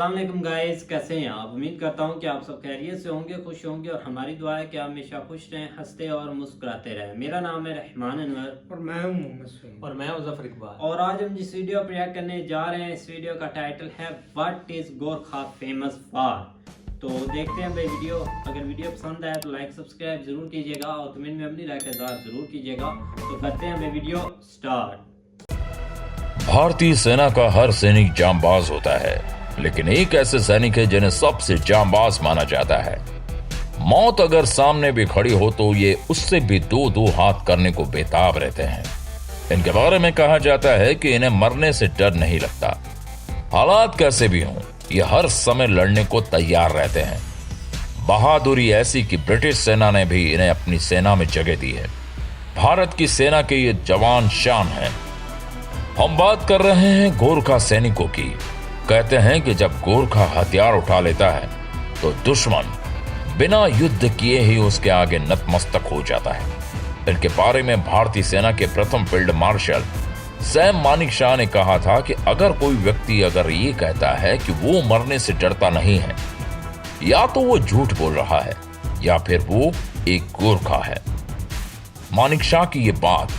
अस्सलाम वालेकुम गाइस, कैसे हैं आप। उम्मीद करता हूं कि आप सब खैरियत से होंगे, खुश होंगे और हमारी दुआ है कि आप हमेशा खुश रहें, हंसते और मुस्कुराते रहें। मेरा नाम है रहमान अनवर और मैं हूं मोहम्मद सुहेल और मैं मुजफ्फर इकबाल। और आज हम जिस वीडियो पर रिएक्ट करने जा रहे हैं, इस वीडियो का टाइटल है what is Gorkha famous for. तो देखते हैं भाई वीडियो। अगर वीडियो पसंद आए तो लाइक सब्सक्राइब जरूर कीजिएगा और कमेंट में अपनी राय का इज़हार जरूर कीजिएगा। तो करते हैं भाई वीडियो स्टार्ट। भारतीय सेना का हर सैनिक जांबाज होता है, लेकिन एक ऐसे सैनिक है जिन्हें सबसे जांबाज माना जाता है। मौत अगर सामने भी खड़ी हो तो ये उससे भी दो दो हाथ करने को बेताब रहते हैं। इनके बारे में कहा जाता है कि इन्हें मरने से डर नहीं लगता। हालात कैसे भी हों, ये हर समय लड़ने को तैयार रहते हैं। बहादुरी ऐसी कि ब्रिटिश सेना ने भी इन्हें अपनी सेना में जगह दी है। भारत की सेना के ये जवान शान हैं। हम बात कर रहे हैं गोरखा सैनिकों की। कहते हैं कि जब गोरखा हथियार उठा लेता है तो दुश्मन बिना युद्ध किए ही उसके आगे नतमस्तक हो जाता है। इनके बारे में भारतीय सेना के प्रथम फील्ड मार्शल सैम मानेकशॉ ने कहा था कि अगर कोई व्यक्ति अगर ये कहता है कि वो मरने से डरता नहीं है, या तो वो झूठ बोल रहा है या फिर वो एक गोरखा है। मानेकशॉ की ये बात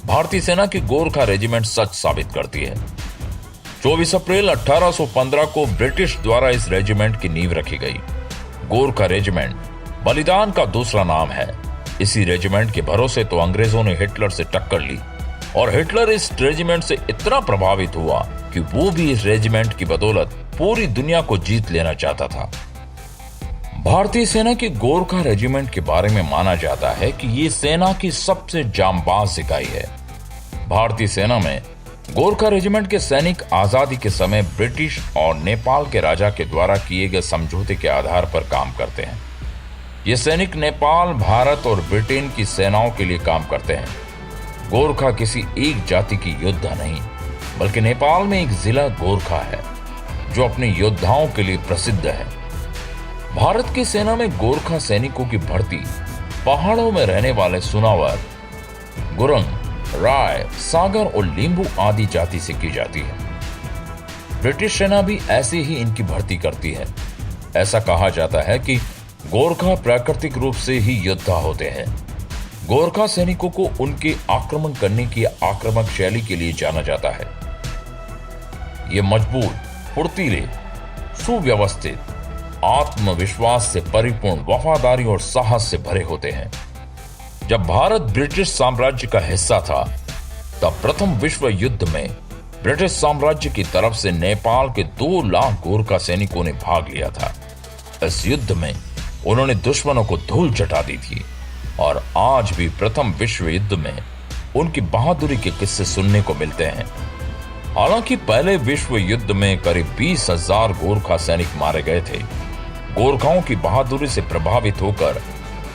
भारतीय सेना की गोरखा रेजिमेंट सच साबित करती है। 24 अप्रैल 1815 को ब्रिटिश द्वारा इस रेजिमेंट की नींव रखी गई। गोरखा रेजिमेंट बलिदान का दूसरा नाम है। इसी रेजिमेंट के भरोसे तो अंग्रेजों ने हिटलर से टक्कर ली और हिटलर इस रेजिमेंट से इतना प्रभावित हुआ कि वो भी इस रेजिमेंट की बदौलत पूरी दुनिया को जीत लेना चाहता था। भारतीय सेना की गोरखा रेजिमेंट के बारे में माना जाता है कि ये सेना की सबसे जांबाज इकाई है। भारतीय सेना में गोरखा रेजिमेंट के सैनिक आजादी के समय ब्रिटिश और नेपाल के राजा के द्वारा किए गए समझौते के आधार पर काम करते हैं। ये सैनिक नेपाल, भारत और ब्रिटेन की सेनाओं के लिए काम करते हैं। गोरखा किसी एक जाति की योद्धा नहीं, बल्कि नेपाल में एक जिला गोरखा है जो अपने योद्धाओं के लिए प्रसिद्ध है। भारत की सेना में गोरखा सैनिकों की भर्ती पहाड़ों में रहने वाले सुनावर, गुरंग, राय, सागर और लींबू आदि जाति से की जाती है। ब्रिटिश सेना भी ऐसे ही इनकी भर्ती करती है। ऐसा कहा जाता है कि गोरखा प्राकृतिक रूप से ही योद्धा होते हैं। गोरखा सैनिकों को उनके आक्रमण करने की आक्रामक शैली के लिए जाना जाता है। ये मजबूत, फुर्तीले, सुव्यवस्थित, आत्मविश्वास से परिपूर्ण, वफादारी और साहस से भरे होते हैं। जब भारत ब्रिटिश साम्राज्य का हिस्सा था, तब प्रथम विश्व युद्ध में ब्रिटिश साम्राज्य की तरफ से नेपाल के 2 लाख गोरखा सैनिकों ने भाग लिया था। इस युद्ध में उन्होंने दुश्मनों को धूल चटा दी थी और आज भी प्रथम विश्व युद्ध में उनकी बहादुरी के किस्से सुनने को मिलते हैं। हालांकि पहले विश्व युद्ध में करीब 20,000 गोरखा सैनिक मारे गए थे। गोरखाओं की बहादुरी से प्रभावित होकर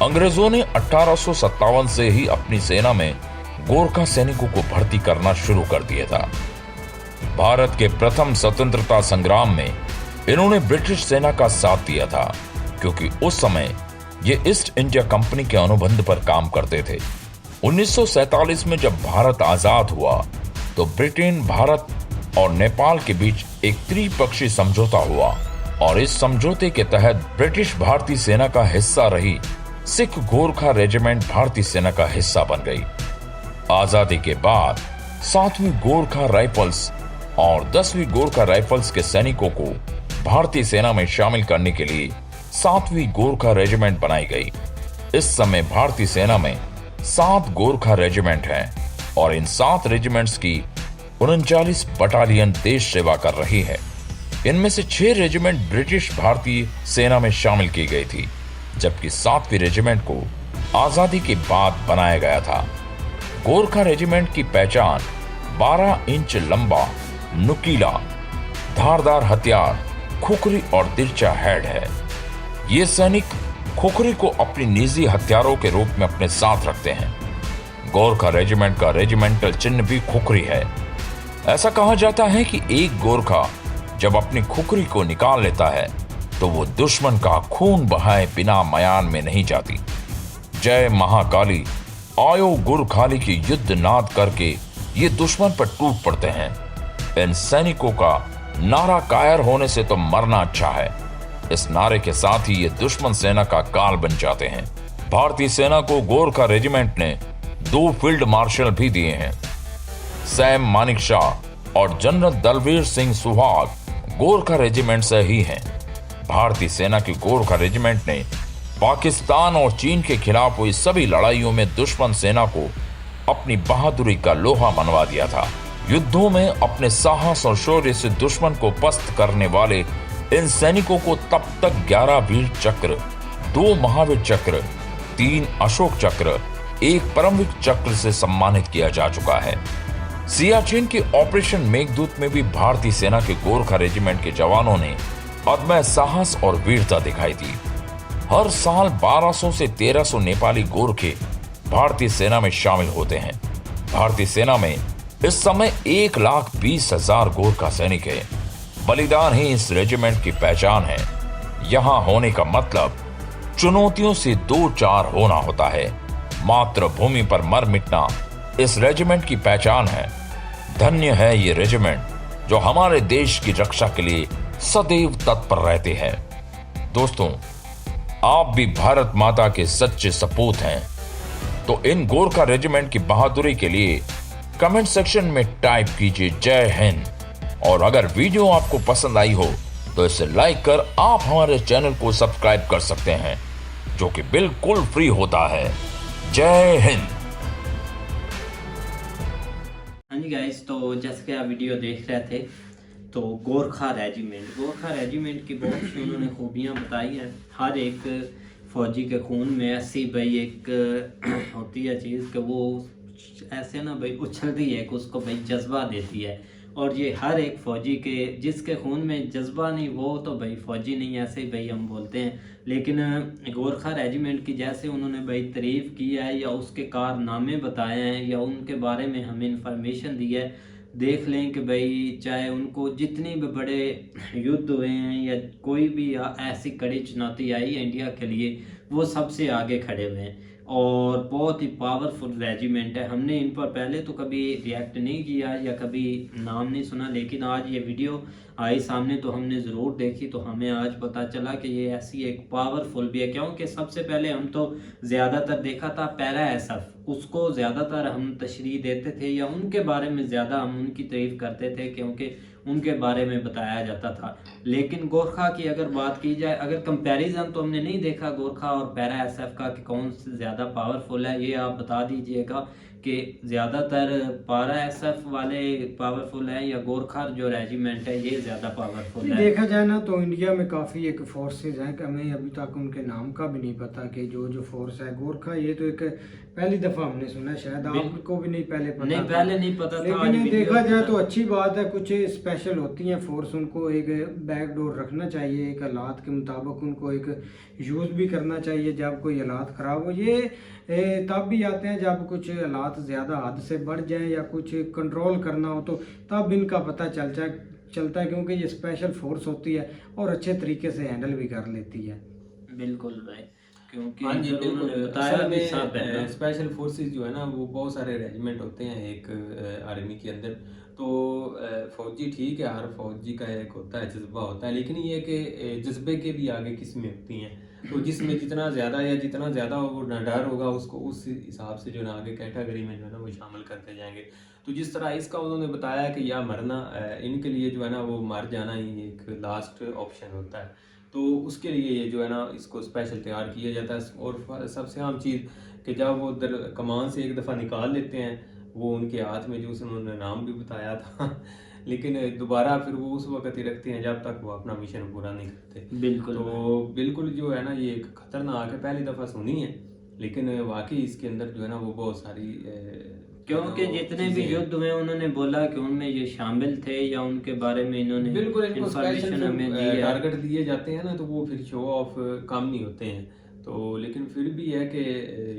अंग्रेजों ने 1857 से ही अपनी सेना में गोरखा सैनिकों को भर्ती करना शुरू कर दिया था। भारत के प्रथम स्वतंत्रता संग्राम में इन्होंने ब्रिटिश सेना का साथ दिया था, क्योंकि उस समय ये ईस्ट इंडिया कंपनी के अनुबंध पर काम करते थे। 1947 में जब भारत आजाद हुआ तो ब्रिटेन, भारत और नेपाल के बीच एक त्रिपक्षीय समझौता हुआ और इस समझौते के तहत ब्रिटिश भारतीय सेना का हिस्सा रही सिख गोरखा रेजिमेंट भारतीय सेना का हिस्सा बन गई। आजादी के बाद 7वीं गोरखा राइफल्स और 10वीं गोरखा राइफल्स के सैनिकों को भारतीय सेना में शामिल करने के लिए 7वीं गोरखा रेजिमेंट बनाई गई। इस समय भारतीय सेना में 7 गोरखा रेजिमेंट हैं और इन 7 रेजिमेंट्स की 39 बटालियन देश सेवा कर रही है। इनमें से 6 रेजिमेंट ब्रिटिश भारतीय सेना में शामिल की गई थी, जबकि 7वीं रेजिमेंट को आजादी के बाद बनाया गया था। गोरखा रेजिमेंट की पहचान 12 इंच लंबा, नुकीला, धारदार हथियार, खुखरी और तिरछा हेड है। ये सैनिक खुखरी को अपनी निजी हथियारों के रूप में अपने साथ रखते हैं। गोरखा रेजिमेंट का रेजिमेंटल चिन्ह भी खुखरी है। ऐसा कहा जाता है कि एक गोरखा जब अपनी खुखरी को निकाल लेता है तो वो दुश्मन का खून बहाए बिना मयान में नहीं जाती। जय महाकाली, आयो गुरखाली की युद्ध नाद करके ये दुश्मन पर टूट पड़ते हैं। इन सैनिकों का नारा कायर होने से तो मरना अच्छा है, इस नारे के साथ ही ये दुश्मन सेना का काल बन जाते हैं। भारतीय सेना को गोरखा रेजिमेंट ने 2 फील्ड मार्शल भी दिए हैं। सैम मानिकशाह और जनरल दलवीर सिंह सुहाग गोरखा रेजिमेंट से ही हैं। भारतीय सेना की गोरखा रेजिमेंट ने पाकिस्तान और चीन के खिलाफ हुई सभी लड़ाइयों में दुश्मन सेना को अपनी बहादुरी का लोहा मनवा दिया था। युद्धों में अपने साहस और शौर्य से दुश्मन को पस्त करने वाले इन सैनिकों को तब तक 11 वीर चक्र, 2 महावीर चक्र, 3 अशोक चक्र, 1 परमवीर चक्र से सम्मानित किया जा चुका है। सियाचिन की ऑपरेशन मेघदूत में भी भारतीय सेना के गोरखा रेजिमेंट के जवानों ने अदम्य साहस और वीरता दिखाई थी। हर साल 1200 से 1300 नेपाली गोरखे भारतीय सेना में शामिल होते हैं। भारतीय सेना में इस समय 1,20,000 गोरखा सैनिक है। बलिदान ही इस रेजिमेंट की पहचान है। यहां होने का मतलब चुनौतियों से 2-4 होना होता है। मातृभूमि पर मर मिटना इस रेजिमेंट की पहचान है। धन्य है ये रेजिमेंट जो हमारे देश की रक्षा के लिए सदैव तत्पर रहते हैं। दोस्तों, आप भी भारत माता के सच्चे सपूत हैं, तो इन गोरखा रेजिमेंट की बहादुरी के लिए कमेंट सेक्शन में टाइप कीजिए जय हिंद। और अगर वीडियो आपको पसंद आई हो तो इसे लाइक कर आप हमारे चैनल को सब्सक्राइब कर सकते हैं, जो कि बिल्कुल फ्री होता है। जय हिंद। हाँ जी गाइस, तो जैसे कि आप वीडियो देख रहे थे, तो गोरखा रेजिमेंट की बहुत सी उन्होंने खूबियाँ बताई हैं। हर एक फौजी के खून में ऐसी भाई एक होती है चीज़ कि वो ऐसे ना भाई उछलती है कि उसको भाई जज्बा देती है। और ये हर एक फौजी के जिसके खून में जज्बा नहीं वो तो भाई फौजी नहीं, ऐसे ही भाई हम बोलते हैं। लेकिन गोरखा रेजिमेंट की जैसे उन्होंने भाई तारीफ़ की है या उसके कारनामे बताए हैं या उनके बारे में हमें इंफॉर्मेशन दी है, देख लें कि भाई चाहे उनको जितने भी बड़े युद्ध हुए हैं या कोई भी ऐसी कड़ी चुनौती आई है इंडिया के लिए, वो सबसे आगे खड़े हुए हैं। और बहुत ही पावरफुल रेजिमेंट है। हमने इन पर पहले तो कभी रिएक्ट नहीं किया या कभी नाम नहीं सुना, लेकिन आज ये वीडियो आई सामने तो हमने ज़रूर देखी, तो हमें आज पता चला कि ये ऐसी एक पावरफुल भी है। क्योंकि सबसे पहले हम तो ज़्यादातर देखा था पैरा एसएफ, उसको ज़्यादातर हम तशरीह देते थे या उनके बारे में ज़्यादा हम उनकी तारीफ़ करते थे क्योंकि उनके बारे में बताया जाता था। लेकिन गोरखा की अगर बात की जाए, अगर कंपैरिजन तो हमने नहीं देखा गोरखा और पैरा एसएफ का कि कौन से ज़्यादा पावरफुल है, ये आप बता दीजिएगा कि ज़्यादातर पैरा एसएफ वाले पावरफुल है या गोरखा जो रेजिमेंट है ये ज़्यादा पावरफुल है। देखा जाए ना तो इंडिया में काफ़ी एक फोर्सेज हैं कि हमें अभी तक उनके नाम का भी नहीं पता कि जो फोर्स है गोरखा, ये तो एक पहली दफ़ा हमने सुना, शायद आपको भी नहीं पहले पता नहीं, पहले नहीं पता था। लेकिन देखा जाए तो अच्छी बात है, कुछ स्पेशल होती हैं फोर्स, उनको एक बैकडोर रखना चाहिए, एक हालात के मुताबिक उनको एक यूज़ भी करना चाहिए जब कोई हालात ख़राब हो। ये तब भी आते हैं जब कुछ हालात ज़्यादा हद से बढ़ जाएं या कुछ कंट्रोल करना हो, तो तब इनका पता चलता है क्योंकि ये स्पेशल फोर्स होती है और अच्छे तरीके से हैंडल भी कर लेती है। बिल्कुल भाई, क्योंकि हाँ जी बिल्कुल। बताया भी स्पेशल फोर्सेस जो है ना वो बहुत सारे रेजिमेंट होते हैं एक आर्मी के अंदर। तो फौजी ठीक है, हर फौजी का एक होता है जज्बा होता है, लेकिन ये कि जज्बे के भी आगे किस्में होती हैं। तो जिसमें जितना ज़्यादा वो डर होगा उसको उस हिसाब से जो है ना आगे कैटेगरी में जो है ना वो शामिल करते जाएंगे। तो जिस तरह इसका उन्होंने बताया कि या मरना, इनके लिए जो है ना वो मर जाना ही एक लास्ट ऑप्शन होता है। तो उसके लिए ये जो है ना इसको स्पेशल तैयार किया जाता है। और सबसे आम चीज़ कि जब वो कमान से एक दफ़ा निकाल लेते हैं वो उनके हाथ में जो उन्होंने नाम भी बताया था लेकिन दोबारा फिर वो उस वक्त ही रखते हैं जब तक वो अपना मिशन पूरा नहीं करते। बिल्कुल। तो बिल्कुल जो है ना ये एक खतरनाक है, पहली दफ़ा सुनी है, लेकिन वाकई इसके अंदर जो है ना वो बहुत सारी क्योंकि जितने भी युद्ध हुए उन्होंने बोला कि उनमें ये शामिल थे या उनके बारे में इन्होंने बिल्कुल इंफॉर्मेशन हमें दी है। टारगेट दिए जाते हैं ना तो वो फिर शो ऑफ काम नहीं होते हैं। तो लेकिन फिर भी है कि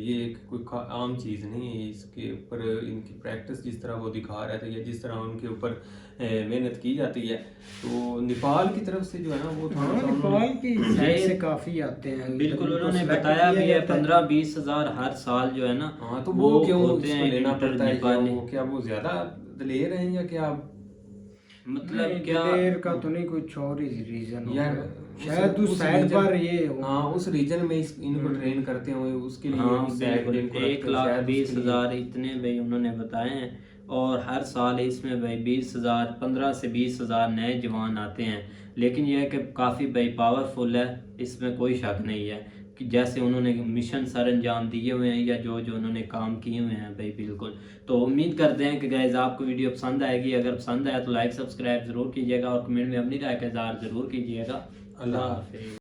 ये कोई आम चीज़ नहीं है, इसके ऊपर इनकी प्रैक्टिस जिस तरह वो दिखा रहे थे या जिस तरह उनके ऊपर मेहनत की जाती है। तो नेपाल की तरफ से जो है ना वो नेपाल की साइड से काफ़ी आते हैं। बिल्कुल, उन्होंने बताया भी है 15-20 हज़ार हर साल जो है ना। हाँ, तो वो क्यों होते हैं लेना पड़ता है, नेपाली। क्या वो ज़्यादा ले रहे हैं या क्या? मतलब क्या दिलेर का तो नहीं, कुछ और ही रीजन यार शायद उस साइड region- पर ये हो। हाँ उस रीजन में इनको ट्रेन करते हुए उसके लिए हाँ इस side बिल्कुल, पे इनको रखते हैं, 1,20,000 इतने भाई उन्होंने बताए हैं। और हर साल इसमें भाई 20,000, 15 से 20,000 नए जवान आते हैं। लेकिन यह है कि काफ़ी भाई पावरफुल है, इसमें कोई शक नहीं है कि जैसे उन्होंने मिशन सर अंजाम दिए हुए हैं या जो जो उन्होंने काम किए हुए हैं भाई बिल्कुल। तो उम्मीद करते हैं कि गाइज आपको वीडियो पसंद आएगी। अगर पसंद आया तो लाइक सब्सक्राइब ज़रूर कीजिएगा और कमेंट में अपनी राय का इज़हार ज़रूर कीजिएगा। अल्लाह हाफिज़।